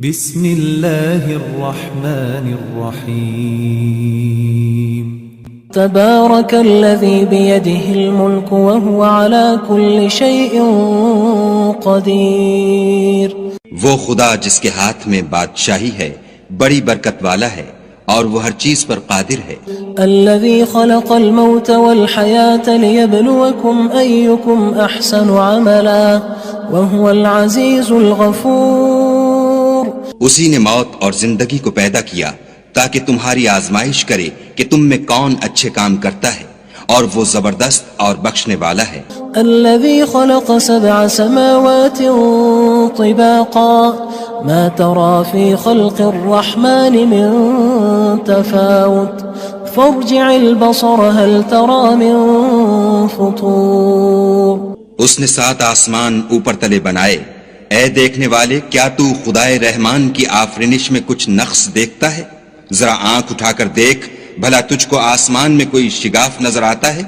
بسم اللہ الرحمن الرحیم تبارک الذی بیدہ الملک وہو علی کل شیء قدیر۔ وہ خدا جس کے ہاتھ میں بادشاہی ہے بڑی برکت والا ہے اور وہ ہر چیز پر قادر ہے۔ الذی خلق الموت والحیاة لیبلوکم ایکم احسن عملا وہو العزیز الغفور۔ اسی نے موت اور زندگی کو پیدا کیا تاکہ تمہاری آزمائش کرے کہ تم میں کون اچھے کام کرتا ہے، اور وہ زبردست اور بخشنے والا ہے۔ الذي خلق 7 سماوات طباقا ما ترى في خلق الرحمن من تفاوت فارجع البصر هل ترى من فطور۔ اس نے 7 آسمان اوپر تلے بنائے، اے دیکھنے والے کیا تو خدائے رحمان کی آفرینش میں کچھ نقص دیکھتا ہے؟ ذرا آنکھ اٹھا کر دیکھ، بھلا تجھ کو آسمان میں کوئی شگاف نظر آتا ہے؟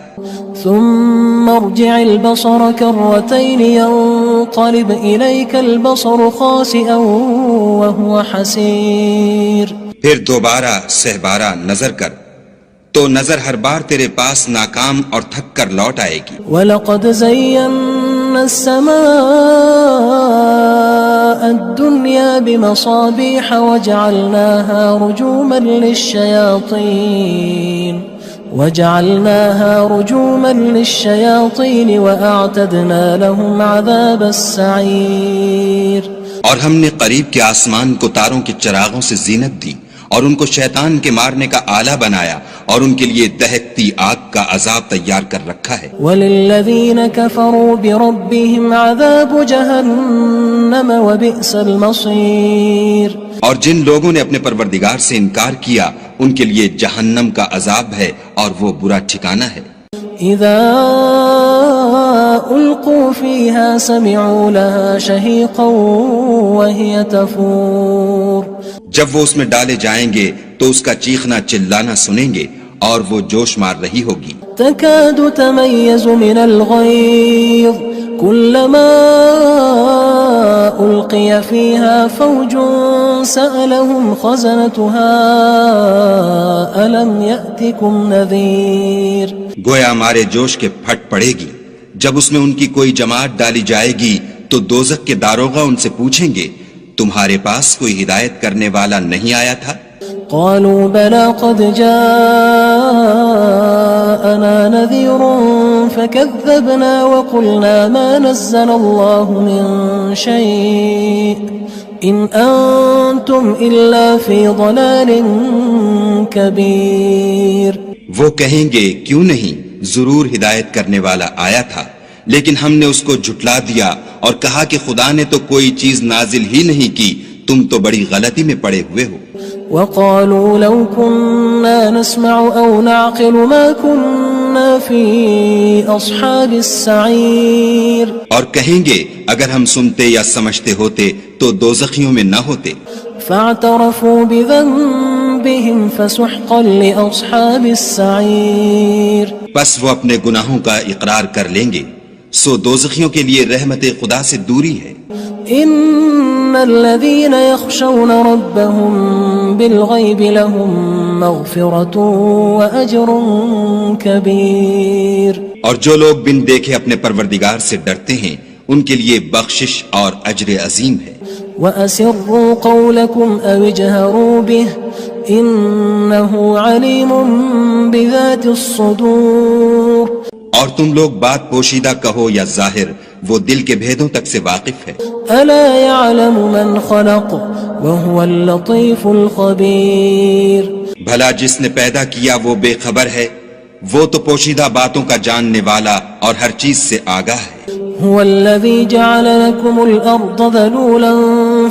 ثم ارجع البصر كرتين ينقلب إليك البصر خاسئا وهو حسير۔ پھر دوبارہ سہبارہ نظر کر تو نظر ہر بار تیرے پاس ناکام اور تھک کر لوٹ آئے گی۔ وَلَقَدْ زَيَّنَّا السَّمَاءَ الدُّنْيَا بِمَصَابِيحَ وَجَعَلْنَاهَا رُجُومًا لِلشَّيَاطِينِ وَأَعْتَدْنَا لَهُمْ عَذَابَ السَّعِيرِ۔ اور ہم نے قریب کے آسمان کو تاروں کے چراغوں سے زینت دی اور ان کو شیطان کے مارنے کا آلہ بنایا، اور ان کے لیے دہکتی آگ کا عذاب تیار کر رکھا ہے۔ وَلِلَّذِينَ كَفَرُوا بِرَبِّهِمْ عَذَابُ جَهَنَّمَ وَبِئْسَ الْمَصِيرُ۔ اور جن لوگوں نے اپنے پروردگار سے انکار کیا ان کے لیے جہنم کا عذاب ہے اور وہ برا ٹھکانہ ہے۔ اذا القوا فيها سمعوا لها شهيقا وهي تفور۔ جب وہ اس میں ڈالے جائیں گے تو اس کا چیخنا چلانا سنیں گے اور وہ جوش مار رہی ہوگی۔ تكاد تميز من الغيظ كلما ألقي فيها فوج سألهم خزنتها ألم يأتكم نذير۔ گویا مارے جوش کے پھٹ پڑے گی جب اس میں ان کی کوئی جماعت ڈالی جائے گی تو دوزخ کے داروغہ ان سے پوچھیں گے تمہارے پاس کوئی ہدایت کرنے والا نہیں آیا تھا؟ قالوا بلى قد جاءنا نذير فكذبنا وقلنا ما نزل الله من شيء إن أنتم إلا في ضلال كبير۔ وہ کہیں گے کیوں نہیں، ضرور ہدایت کرنے والا آیا تھا، لیکن ہم نے اس کو جھٹلا دیا اور کہا کہ خدا نے تو کوئی چیز نازل ہی نہیں کی، تم تو بڑی غلطی میں پڑے ہوئے ہو۔ وقالوا لو كنا نسمع أو نعقل ما كنا في أصحاب السعير۔ اور کہیں گے اگر ہم سنتے یا سمجھتے ہوتے تو دوزخیوں میں نہ ہوتے۔ فاعترفوا بذنبهم فسحقا لأصحاب السعير۔ بس وہ اپنے گناہوں کا اقرار کر لیں گے، سو دوزخیوں کے لیے رحمت خدا سے دوری ہے۔ ان الذين يخشون ربهم بالغيب لهم مغفرة واجر كبير۔ اور جو لوگ بن دیکھے اپنے پروردگار سے ڈرتے ہیں ان کے لیے بخشش اور اجر عظیم ہے۔ واسروا قولكم او اجهروا به انه عليم بذات الصدور۔ اور تم لوگ بات پوشیدہ کہو یا ظاہر، وہ دل کے بھیدوں تک سے واقف ہے۔ الا يعلم من خلق وهو اللطيف الخبير۔ بھلا جس نے پیدا کیا وہ بے خبر ہے، وہ تو پوشیدہ باتوں کا جاننے والا اور ہر چیز سے آگاہ ہے۔ هو الذي جعل لكم الأرض ذلولا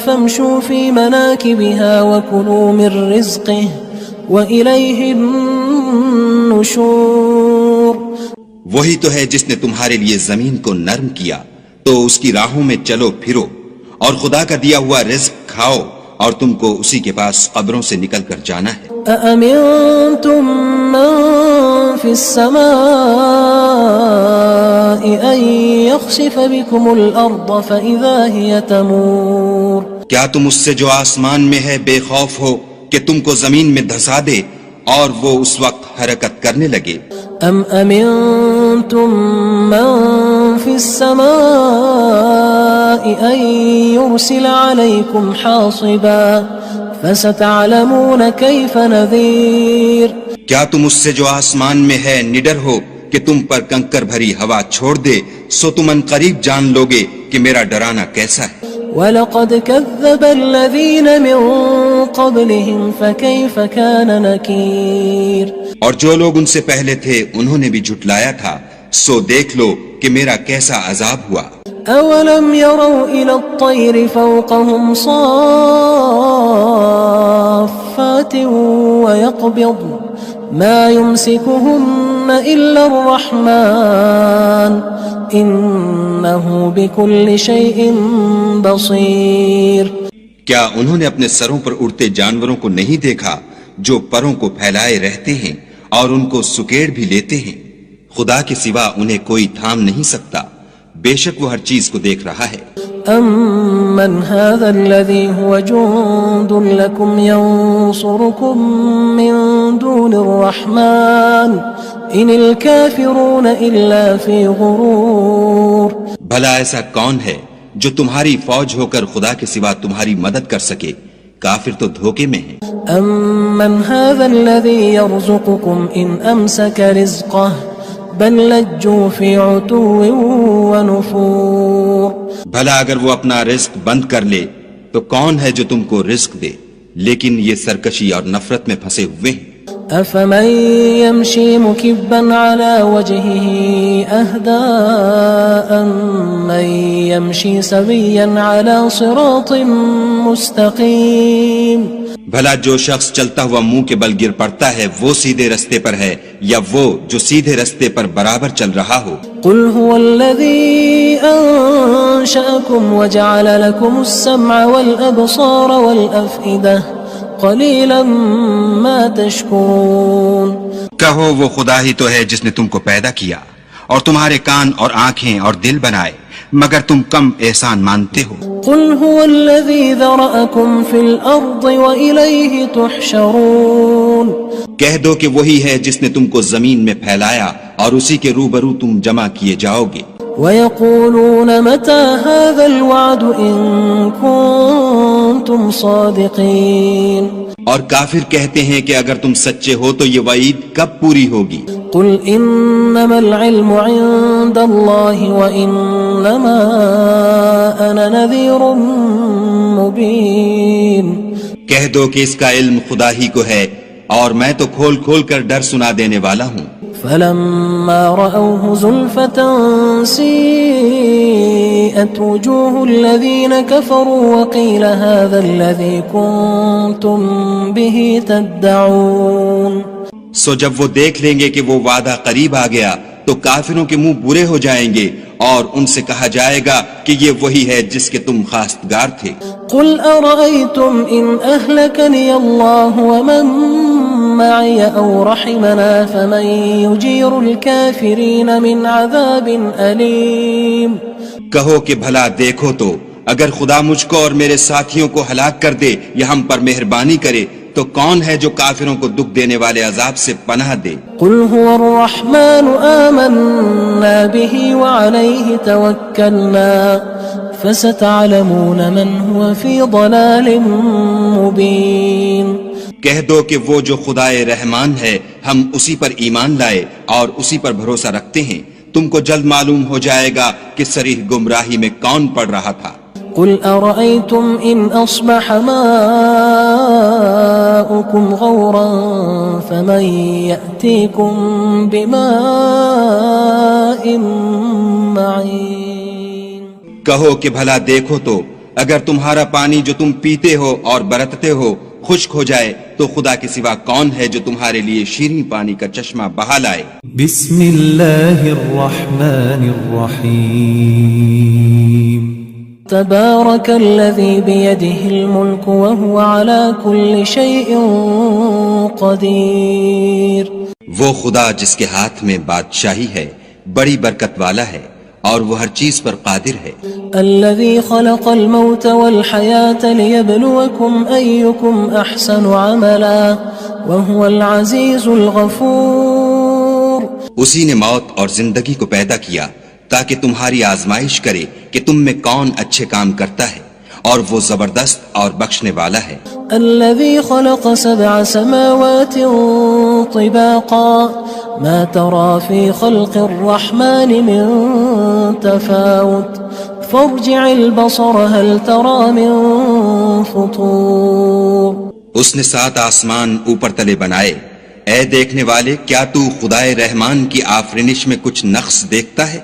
فامشوا في مناكبها وكلوا من رزقه وإليه النشور۔ وہی تو ہے جس نے تمہارے لیے زمین کو نرم کیا تو اس کی راہوں میں چلو پھرو، اور خدا کا دیا ہوا رزق کھاؤ، اور تم کو اسی کے پاس قبروں سے نکل کر جانا ہے۔ أأمنتم من في السماء أن يخسف بكم الأرض فإذا هي تمور۔ کیا تم اس سے جو آسمان میں ہے بے خوف ہو کہ تم کو زمین میں دھسا دے اور وہ اس وقت حرکت کرنے لگے؟ ام امنتم من في السماء ان يرسل عليكم حاصبا فستعلمون كيف نذير. کیا تم اس سے جو آسمان میں ہے نڈر ہو کہ تم پر کنکر بھری ہوا چھوڑ دے، سو تم ان قریب جان لوگے کہ میرا ڈرانا کیسا ہے. وَلَقَدْ كَذَّبَ الَّذِينَ مِن قَبْلِهِمْ فَكَيْفَ كَانَ نَكِيرٌ. اور جو لوگ ان سے پہلے تھے انہوں نے بھی جھٹلایا تھا، سو دیکھ لو کہ میرا کیسا عذاب ہوا. أَوَلَمْ يَرَوْا إِلَى الطَّيْرِ فَوْقَهُمْ صَافَّاتٍ وَيَقْبِضْنَ مَا يُمْسِكُهُنَّ إِلَّا الرَّحْمَنُ إِنَّهُ بِكُلِّ شَيْءٍ بَصِيرٌ. کیا انہوں نے اپنے سروں پر اڑتے جانوروں کو نہیں دیکھا جو پروں کو پھیلائے رہتے ہیں اور ان کو سکیڑ بھی لیتے ہیں؟ خدا کے سوا انہیں کوئی تھام نہیں سکتا، بے شک وہ ہر چیز کو دیکھ رہا ہے. أَمَّنْ هَذَا الَّذِي هُوَ جُندٌ لَكُمْ يَنصُرُكُم مِّن دُونِ الرَّحْمَنِ إِنِ الْكَافِرُونَ إِلَّا فِي غُرُورٍ. بھلا ایسا کون ہے جو تمہاری فوج ہو کر خدا کے سوا تمہاری مدد کر سکے؟ کافر تو دھوکے میں ہیں. أَمَّنْ هَذَا الَّذِي يَرْزُقُكُمْ إِنْ أَمْسَكَ رِزْقَهُ بَلْ لَجُّوا فِي عُتُوٍّ وَنُفُورٍ. بھلا اگر وہ اپنا رزق بند کر لے تو کون ہے جو تم کو رزق دے؟ لیکن یہ سرکشی اور نفرت میں پھنسے ہوئے ہیں. أَفَمَن يَمْشِي مُكِبًّا عَلَى وَجْهِهِ أَهْدَىٰ أَمَّن يَمْشِي سَوِيًّا عَلَى صِرَاطٍ مُّسْتَقِيمٍ. بھلا جو شخص چلتا ہوا منہ کے بل گر پڑتا ہے وہ سیدھے رستے پر ہے یا وہ جو سیدھے رستے پر برابر چل رہا ہو؟ قُلْ هُوَ الَّذِي أَنشَأَكُمْ وَجَعَلَ لَكُمُ السَّمْعَ وَالْأَبْصَارَ وَالْأَفْئِدَةَ قَلِيلًا مَا تَشْكُرُونَ. کہو وہ خدا ہی تو ہے جس نے تم کو پیدا کیا اور تمہارے کان اور آنکھیں اور دل بنائے، مگر تم کم احسان مانتے ہو. قُلْ هُوَ الَّذِي ذَرَأَكُمْ فِي الْأَرْضِ وَإِلَيْهِ تُحْشَرُونَ. کہہ دو کہ وہی ہے جس نے تم کو زمین میں پھیلایا اور اسی کے روبرو تم جمع کیے جاؤ گے. وَيَقُولُونَ مَتَى هَذَا الْوَعْدُ إِن كُنتُمْ صَادِقِينَ. اور کافر کہتے ہیں کہ اگر تم سچے ہو تو یہ وعید کب پوری ہوگی؟ قُلْ إِنَّمَا الْعِلْمُ عِندَ اللَّهِ وَإِنَّمَا أَنَا نَذِيرٌ مُّبِينٌ. کہہ دو کہ اس کا علم خدا ہی کو ہے اور میں تو کھول کھول کر ڈر سنا دینے والا ہوں. فَلَمَّا رَأَوْهُ زُلْفَةً سِيئَتْ وُجُوهُ الَّذِينَ كَفَرُوا وَقِيلَ هَذَا الَّذِي كُنتُم بِهِ تَدَّعُونَ. سو جب وہ دیکھ لیں گے کہ وہ وعدہ قریب آ گیا تو کافروں کے منہ برے ہو جائیں گے اور ان سے کہا جائے گا کہ یہ وہی ہے جس کے تم خواستگار تھے. قُلْ أَرَأَيْتُمْ إِنْ أَهْلَكَنِيَ اللَّهُ وَمَن مَّعِيَ أَوْ رَحِمَنَا فَمَن يُجِيرُ الْكَافِرِينَ مِنْ عَذَابٍ أَلِيمٍ. کہو کہ بھلا دیکھو تو اگر خدا مجھ کو اور میرے ساتھیوں کو ہلاک کر دے یا ہم پر مہربانی کرے تو کون ہے جو کافروں کو دکھ دینے والے عذاب سے پناہ دے؟ قُلْ هُوَ الرَّحْمَنُ آمَنَّا بِهِ وَعَلَيْهِ تَوَكَّلْنَا فَسَتَعْلَمُونَ مَنْ هُوَ فِي ضَلَالٍ مُّبِينٍ. کہہ دو کہ وہ جو خدائے رحمان ہے ہم اسی پر ایمان لائے اور اسی پر بھروسہ رکھتے ہیں، تم کو جلد معلوم ہو جائے گا کہ صریح گمراہی میں کون پڑ رہا تھا. قُلْ أَرَأَيْتُمْ إِنْ أَصْبَحَ مَاؤُكُمْ غَوْرًا فَمَن يَأْتِيكُم بِمَاءٍ مَّعِينٍ. کہو کہ بھلا دیکھو تو اگر تمہارا پانی جو تم پیتے ہو اور برتتے ہو خشک ہو جائے تو خدا کے سوا کون ہے جو تمہارے لیے شیریں پانی کا چشمہ بہا لائے. بسم اللہ الرحمن الرحیم. تبارك الذي بيده الملك وهو على كل شيء قدير. وہ خدا جس کے ہاتھ میں بادشاہی ہے بڑی برکت والا ہے اور وہ ہر چیز پر قادر ہے. الذي خلق الموت والحياة ليبلوكم أيكم أحسن عملا وهو العزيز الغفور. اسی نے موت اور زندگی کو پیدا کیا تاکہ تمہاری آزمائش کرے کہ تم میں کون اچھے کام کرتا ہے، اور وہ زبردست اور بخشنے والا ہے. الذي خلق 7 سماوات طباقا ما ترى في خلق الرحمن من تفاوت فارجع البصر هل ترى من فطور. اس نے 7 آسمان اوپر تلے بنائے. اے دیکھنے والے، کیا تو خدائے رحمان کی آفرینش میں کچھ نقص دیکھتا ہے؟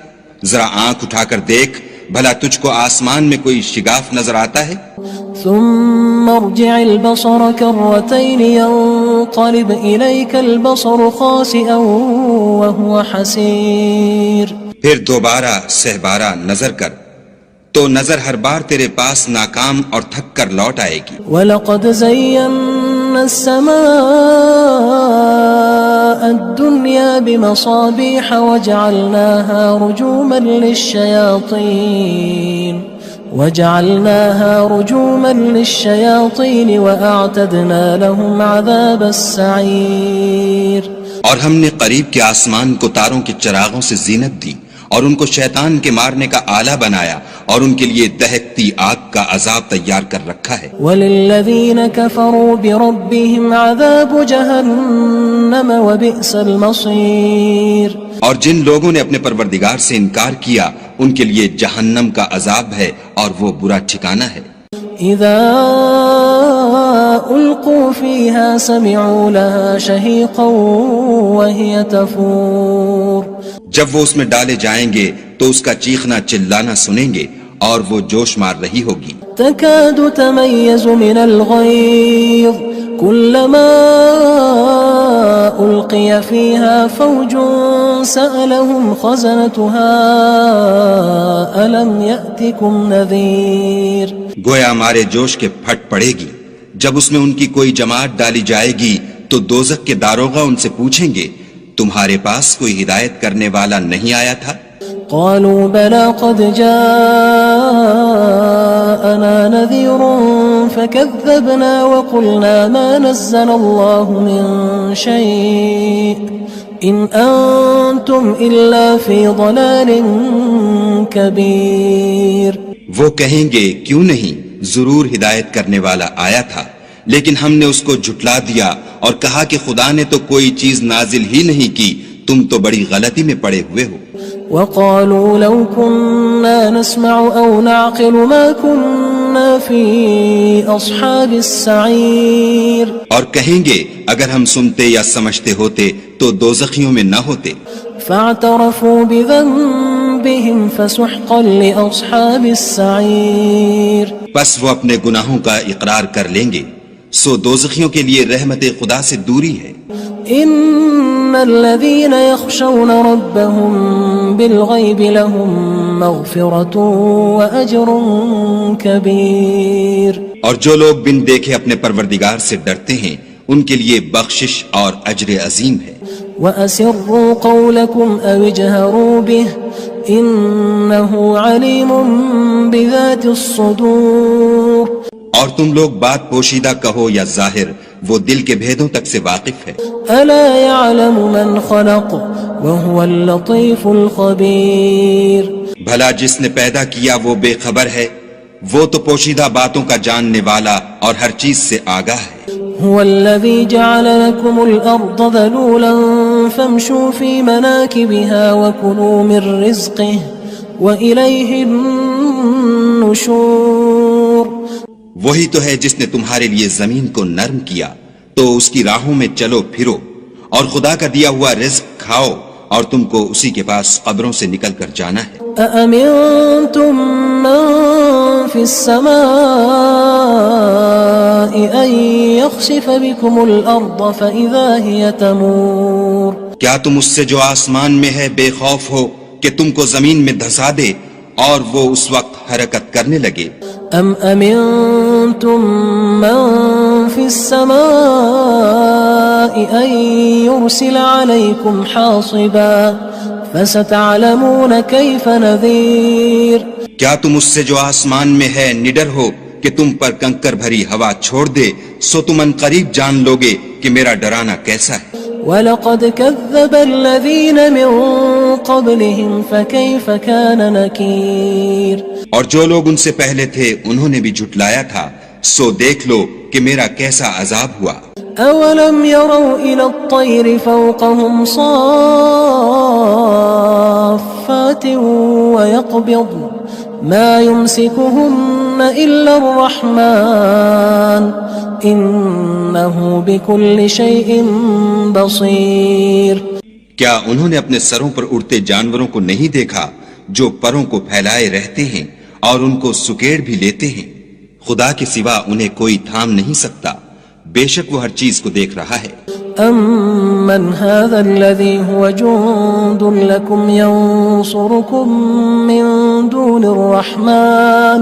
ذرا آنکھ اٹھا کر دیکھ، بھلا تجھ کو آسمان میں کوئی شگاف نظر آتا ہے؟ ثم ارجع البصر كرتين ينقلب إليك البصر خاسئا وهو حسير. پھر دوبارہ سہبارہ نظر کر تو نظر ہر بار تیرے پاس ناکام اور تھک کر لوٹ آئے گی. وَلَقَدْ زَيَّنَّا السَّمَاءَ الدُّنْيَا بِمَصَابِيحَ وَجَعَلْنَاهَا رُجُومًا لِلشَّيَاطِينِ وَأَعْتَدْنَا لَهُمْ عَذَابَ السَّعِيرِ. اور ہم نے قریب کے آسمان کو تاروں کے چراغوں سے زینت دی اور ان کو شیطان کے مارنے کا آلہ بنایا، اور ان کے لیے دہکتی آگ کا عذاب تیار کر رکھا ہے. وَلِلَّذِينَ كَفَرُوا بِرَبِّهِمْ عَذَابُ جَهَنَّمَ وَبِئْسَ الْمَصِيرُ. اور جن لوگوں نے اپنے پروردگار سے انکار کیا ان کے لیے جہنم کا عذاب ہے اور وہ برا ٹھکانہ ہے. اذا القوا فيها سمعوا لها شهيقا وهي تفور. جب وہ اس میں ڈالے جائیں گے تو اس کا چیخنا چلانا سنیں گے اور وہ جوش مار رہی ہوگی. تكاد تميز من الغيظ كلما ألقي فيها فوج سألهم خزنتها ألم يأتكم نذير. گویا ہمارے جوش کے پھٹ پڑے گی. جب اس میں ان کی کوئی جماعت ڈالی جائے گی تو دوزخ کے داروغہ ان سے پوچھیں گے تمہارے پاس کوئی ہدایت کرنے والا نہیں آیا تھا؟ قالوا بلى قد جاءنا نذير فكذبنا وقلنا ما نزل الله من شيء إن أنتم إلا في ضلال كبير. وہ کہیں گے کیوں نہیں، ضرور ہدایت کرنے والا آیا تھا، لیکن ہم نے اس کو جھٹلا دیا اور کہا کہ خدا نے تو کوئی چیز نازل ہی نہیں کی، تم تو بڑی غلطی میں پڑے ہوئے ہو. وقالوا لو كنا نسمع أو نعقل ما كنا في أصحاب السعير. اور کہیں گے اگر ہم سنتے یا سمجھتے ہوتے تو دوزخیوں میں نہ ہوتے. فاعترفوا بذنبهم فسحقا لأصحاب السعير. بس وہ اپنے گناہوں کا اقرار کر لیں گے، سو دوزخیوں کے لیے رحمت خدا سے دوری ہے. ان الذين يخشون ربهم بالغيب لهم مغفرة واجر كبير. اور جو لوگ بن دیکھے اپنے پروردگار سے ڈرتے ہیں ان کے لیے بخشش اور اجر عظیم ہے. وَأَسِرُّوا قَوْلَكُمْ أَوِ اجْهَرُوا بِهِ إِنَّهُ عَلِيمٌ بِذَاتِ الصُّدُورِ. اور تم لوگ بات پوشیدہ کہو یا ظاہر، وہ دل کے بھیدوں تک سے واقف ہے. أَلَا يَعْلَمُ مَنْ خَلَقَ وَهُوَ اللَّطِيفُ الْخَبِيرُ. بھلا جس نے پیدا کیا وہ بے خبر ہے، وہ تو پوشیدہ باتوں کا جاننے والا اور ہر چیز سے آگاہ ہے. هو الذي جعل لكم الأرض ذلولا فامشوا في مناكبها وكلوا من رزقه وإليه النشور. وہی تو ہے جس نے تمہارے لیے زمین کو نرم کیا تو اس کی راہوں میں چلو پھرو اور خدا کا دیا ہوا رزق کھاؤ اور تم کو اسی کے پاس قبروں سے نکل کر جانا ہے. أأمنتم من في السماء أن يخسف بكم الأرض فإذا هي تمور. کیا تم اس سے جو آسمان میں ہے بے خوف ہو کہ تم کو زمین میں دھسا دے اور وہ اس وقت حرکت کرنے لگے؟ ام امنتم من في السماء ان يرسل عليكم حاصبا فستعلمون كيف نذير کیا تم اس سے جو آسمان میں ہے نڈر ہو کہ تم پر کنکر بھری ہوا چھوڑ دے؟ سو تم ان قریب جان لوگے کہ میرا ڈرانا کیسا ہے۔ وَلَقَدْ كَذَّبَ الَّذِينَ مِن قَبْلِهِمْ فَكَيْفَ كَانَ نَكِيرٌ اور جو لوگ ان سے پہلے تھے انہوں نے بھی جھٹلایا تھا، سو دیکھ لو کہ میرا کیسا عذاب ہوا۔ أَوَلَمْ يَرَوْا إِلَى الطَّيْرِ فَوْقَهُمْ صَافَّاتٍ وَيَقْبِضْنَ مَا يُمْسِكُهُنَّ إِلَّا الرَّحْمَنُ إِنَّهُ بِكُلِّ شَيْءٍ بَصِيرٌ کیا انہوں نے اپنے سروں پر اڑتے جانوروں کو نہیں دیکھا جو پروں کو پھیلائے رہتے ہیں اور ان کو سکیڑ بھی لیتے ہیں؟ خدا کے سوا انہیں کوئی تھام نہیں سکتا، بے شک وہ ہر چیز کو دیکھ رہا ہے۔ أَمَّنْ هَذَا الَّذِي هُوَ جُندٌ لَكُمْ يَنصُرُكُم مِّن دُونِ الرَّحْمَنِ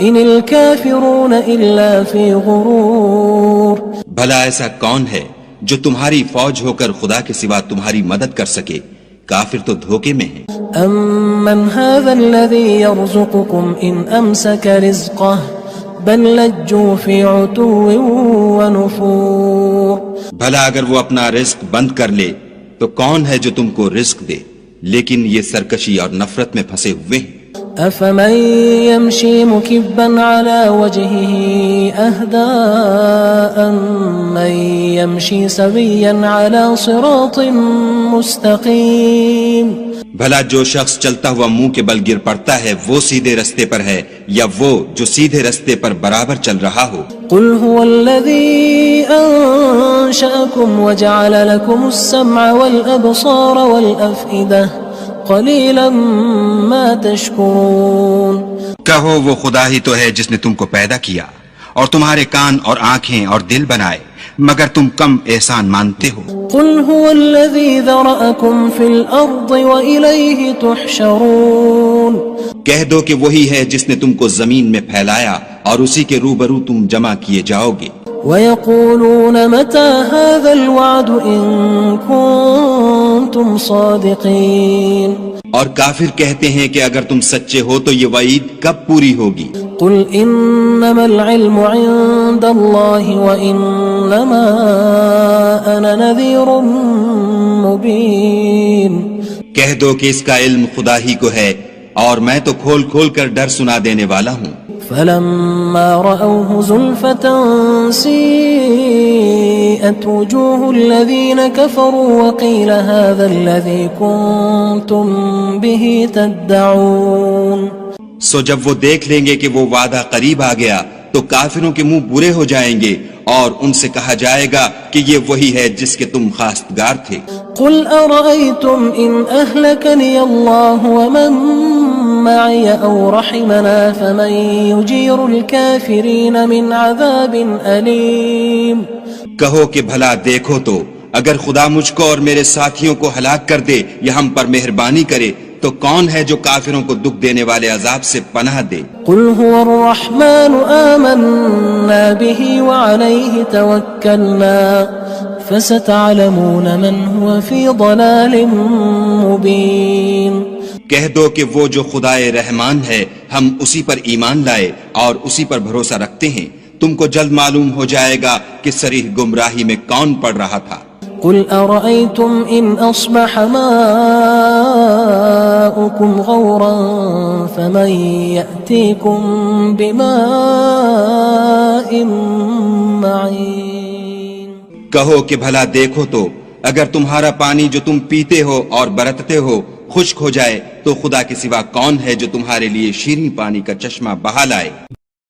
إِنِ الْكَافِرُونَ إِلَّا فِي غُرُورٍ بھلا ایسا کون ہے جو تمہاری فوج ہو کر خدا کے سوا تمہاری مدد کر سکے؟ کافر تو دھوکے میں ہیں۔ أَمَّنْ هَذَا الَّذِي يَرْزُقُكُمْ إِنْ أَمْسَكَ رِزْقَهُ بَلْ لَجُّوا فِي عُتُوٍّ وَنُفُورٍ بھلا اگر وہ اپنا رزق بند کر لے تو کون ہے جو تم کو رزق دے؟ لیکن یہ سرکشی اور نفرت میں پھنسے ہوئے ہیں۔ أَفَمَن يَمْشِي مُكِبًّا عَلَى وَجْهِهِ أَهْدَىٰ أَمَّن يَمْشِي سَوِيًّا عَلَى صِرَاطٍ مُّسْتَقِيمٍ بھلا جو شخص چلتا ہوا منہ کے بل گر پڑتا ہے وہ سیدھے رستے پر ہے یا وہ جو سیدھے رستے پر برابر چل رہا ہو؟ قُلْ هُوَ الَّذِي أَنشَأَكُمْ وَجَعَلَ لَكُمُ السَّمْعَ وَالْأَبْصَارَ وَالْأَفْئِدَةَ قَلِيلًا مَا تَشْكُرُونَ کہو وہ خدا ہی تو ہے جس نے تم کو پیدا کیا اور تمہارے کان اور آنکھیں اور دل بنائے، مگر تم کم احسان مانتے ہو۔ قُلْ هُوَ الَّذِي ذَرَأَكُمْ فِي الْأَرْضِ وَإِلَيْهِ تُحْشَرُونَ کہہ دو کہ وہی ہے جس نے تم کو زمین میں پھیلایا اور اسی کے روبرو تم جمع کیے جاؤ گے۔ وَيَقُولُونَ مَتَى هَذَا الْوَعْدُ إِن كُنتُمْ صَادِقِينَ اور کافر کہتے ہیں کہ اگر تم سچے ہو تو یہ وعید کب پوری ہوگی؟ قُلْ إِنَّمَا الْعِلْمُ عِندَ اللَّهِ وَإِنَّمَا أَنَا نَذِيرٌ مُّبِينٌ کہہ دو کہ اس کا علم خدا ہی کو ہے اور میں تو کھول کھول کر ڈر سنا دینے والا ہوں۔ فَلَمَّا رَأَوْهُ زُلْفَةً سِيئَتْ وُجُوهُ الَّذِينَ كَفَرُوا وَقِيلَ هَذَا الَّذِي كُنتُم بِهِ تَدَّعُونَ سو جب وہ دیکھ لیں گے کہ وہ وعدہ قریب آ گیا تو کافروں کے منہ برے ہو جائیں گے اور ان سے کہا جائے گا کہ یہ وہی ہے جس کے تم خواستگار تھے۔ قُلْ أَرَأَيْتُمْ إِنْ أَهْلَكَنِيَ اللَّهُ وَمَن مَّعِيَ أَوْ رَحِمَنَا فَمَن يُجِيرُ الْكَافِرِينَ مِنْ عَذَابٍ أَلِيمٍ کہو کہ بھلا دیکھو تو اگر خدا مجھ کو اور میرے ساتھیوں کو ہلاک کر دے یا ہم پر مہربانی کرے تو کون ہے جو کافروں کو دکھ دینے والے عذاب سے پناہ دے؟ قُلْ هُوَ الرَّحْمَنُ آمَنَّا بِهِ وَعَلَيْهِ تَوَكَّلْنَا فَسَتَعْلَمُونَ مَنْ هُوَ فِي ضَلَالٍ مُّبِينٍ کہہ دو کہ وہ جو خدائے رحمان ہے ہم اسی پر ایمان لائے اور اسی پر بھروسہ رکھتے ہیں، تم کو جلد معلوم ہو جائے گا کہ صریح گمراہی میں کون پڑ رہا تھا۔ قُلْ أَرَأَيْتُمْ إِنْ أَصْبَحَ مَاؤُكُمْ غَوْرًا فَمَن يَأْتِيكُم بِمَاءٍ مَّعِينٍ کہو کہ بھلا دیکھو تو اگر تمہارا پانی جو تم پیتے ہو اور برتتے ہو خشک ہو جائے تو خدا کے سوا کون ہے جو تمہارے لیے شیریں پانی کا چشمہ بہا لائے؟